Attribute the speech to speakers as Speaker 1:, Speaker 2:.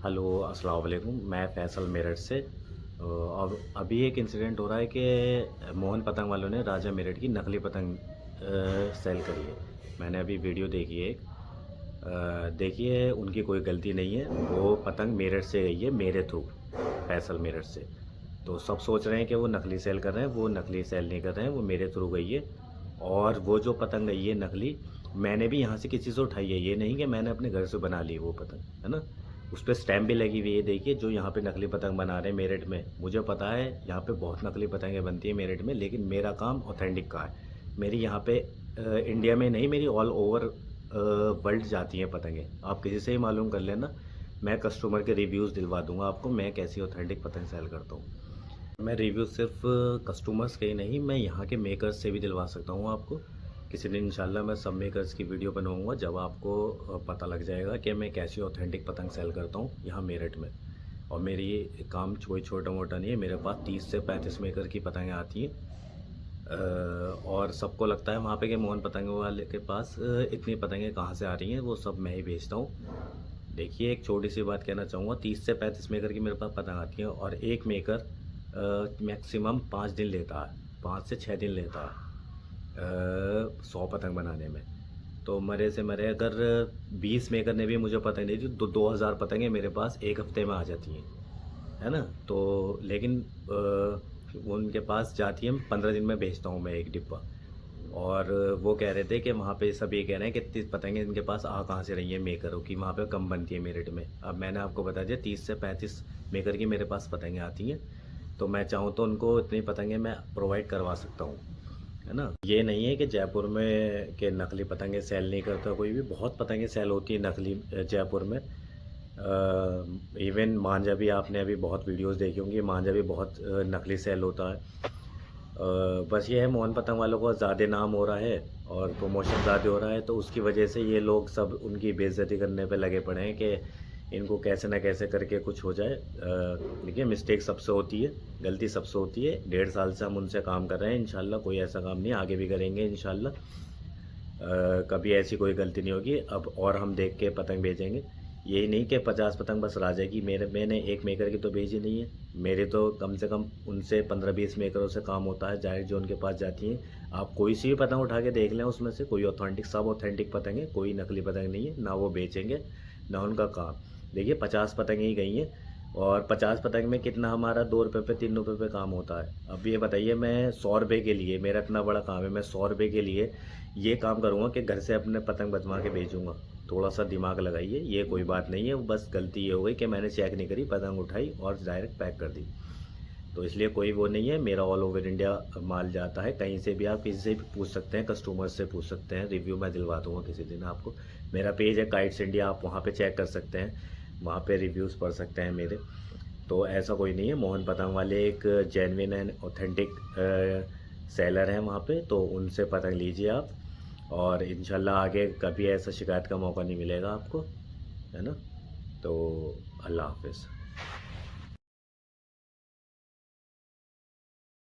Speaker 1: Hello, अस्सलाम वालेकुम। मैं फ़ैसल मेरठ से। अब अभी एक इंसिडेंट हो रहा है कि मोहन पतंग वालों ने राजा मेरठ की नकली पतंग सेल करी है। मैंने अभी वीडियो देखी है एक। देखिए, उनकी कोई गलती नहीं है। वो पतंग मेरठ से गई है मेरे थ्रू, फ़ैसल मेरठ से। तो सब सोच रहे हैं कि वो नकली सेल कर रहे हैं। वो नकली सेल नहीं कर रहे हैं, वो मेरे थ्रू गई है। और वो जो पतंग गई है नकली, मैंने भी यहाँ से किसी से उठाई है। ये नहीं कि मैंने अपने घर से बना ली वो पतंग, है ना। उस पर स्टैम्प भी लगी हुई है। देखिए, जो यहाँ पे नकली पतंग बना रहे हैं मेरठ में, मुझे पता है यहाँ पे बहुत नकली पतंगें बनती है मेरठ में, लेकिन मेरा काम ऑथेंटिक का है। मेरी यहाँ पे इंडिया में नहीं, मेरी ऑल ओवर वर्ल्ड जाती हैं पतंगें। आप किसी से ही मालूम कर लेना। मैं कस्टमर के रिव्यूज़ दिलवा दूंगा आपको, मैं कैसी ऑथेंटिक पतंग सेल करता हूँ। मैं रिव्यू सिर्फ कस्टमर्स के ही नहीं, मैं यहाँ के मेकर्स से भी दिलवा सकता हूँ आपको। किसी दिन इंशाल्लाह मैं सब मेकर्स की वीडियो बनाऊँगा, जब आपको पता लग जाएगा कि मैं कैसी ऑथेंटिक पतंग सेल करता हूँ यहाँ मेरठ में। और मेरी ये काम कोई छोटा मोटा नहीं है। मेरे पास 30 से 35 मेकर की पतंगें आती हैं। और सबको लगता है वहाँ पे कि मोहन पतंग वाले के पास इतनी पतंगें कहाँ से आ रही हैं। वो सब मैं ही भेजता हूँ। देखिए, एक छोटी सी बात कहना चाहूँगा। 30 से 35 मेकर की मेरे पास पतंग आती है, और एक मेकर मैक्सिमम 5 दिन लेता है, 5 से 6 दिन लेता है 100 पतंग बनाने में। तो मरे से मरे अगर 20 मेकर ने भी मुझे पतंग नहीं दी तो 2000 पतंगें मेरे पास एक हफ्ते में आ जाती हैं, है ना। तो लेकिन वो उनके पास जाती है, 15 दिन में भेजता हूँ मैं एक डिब्बा। और वो कह रहे थे कि वहाँ पे सब ये कह रहे हैं कि 30 पतंगें इनके पास आ कहाँ से रही हैं मेकरों की, वहाँ पे कम बनती है मेरठ में। अब मैंने आपको बता दिया 30 से 35 मेकर की मेरे पास पतंगें आती हैं। तो मैं चाहूँ तो उनको इतनी पतंगें मैं प्रोवाइड करवा सकता हूँ, है ना। ये नहीं है कि जयपुर में के नकली पतंगें सेल नहीं करता कोई भी। बहुत पतंगें सेल होती है नकली जयपुर में। इवन मांझा भी, आपने अभी बहुत वीडियोस देखी होंगी, मांझा भी बहुत नकली सेल होता है। बस ये है, मोहन पतंग वालों को ज़्यादा नाम हो रहा है और प्रमोशन ज़्यादा हो रहा है, तो उसकी वजह से ये लोग सब उनकी बेइज्जती करने पे लगे पड़े हैं कि इनको कैसे ना कैसे करके कुछ हो जाए। देखिए, मिस्टेक सबसे होती है, गलती सबसे होती है। 1.5 साल से हम उनसे काम कर रहे हैं। इंशाल्लाह कोई ऐसा काम नहीं, आगे भी करेंगे इंशाल्लाह। कभी ऐसी कोई गलती नहीं होगी अब, और हम देख के पतंग भेजेंगे। यही नहीं कि 50 पतंग बस राजा की, मैंने एक मेकर की तो भेजी नहीं है। मेरे तो कम से कम उनसे 15-20 मेकरों से काम होता है, जाहिर जो उनके पास जाती हैं। आप कोई सी भी पतंग उठा के देख लें, उसमें से कोई ऑथेंटिक, सब ऑथेंटिक पतंग है, कोई नकली पतंग नहीं है। ना वो बेचेंगे, ना उनका काम। देखिए, 50 पतंगें ही गई हैं, और 50 पतंग में कितना हमारा 2 रुपये पे, 3 रुपये पे काम होता है। अब ये बताइए, मैं 100 रुपये के लिए, मेरा इतना बड़ा काम है, मैं 100 रुपये के लिए ये काम करूँगा कि घर से अपने पतंग बचवा के भेजूँगा। थोड़ा सा दिमाग लगाइए, ये कोई बात नहीं है। बस गलती ये हो गई कि मैंने चेक नहीं करी, पतंग उठाई और डायरेक्ट पैक कर दी। तो इसलिए कोई वो नहीं है। मेरा ऑल ओवर इंडिया माल जाता है, कहीं से भी। आप किसी से भी पूछ सकते हैं, कस्टमर से पूछ सकते हैं, रिव्यू मैं दिलवा दूँगा किसी दिन आपको। मेरा पेज है काइट्स इंडिया, आप वहाँ पे चेक कर सकते हैं, वहाँ पे रिव्यूज़ पढ़ सकते हैं मेरे। तो ऐसा कोई नहीं है। मोहन पतंग वाले एक जेन्युइन एंड ऑथेंटिक सेलर हैं वहाँ पे, तो उनसे पतंग लीजिए आप। और इंशाल्लाह आगे कभी ऐसा शिकायत का मौका नहीं मिलेगा आपको, है ना। तो अल्लाह हाफिज़।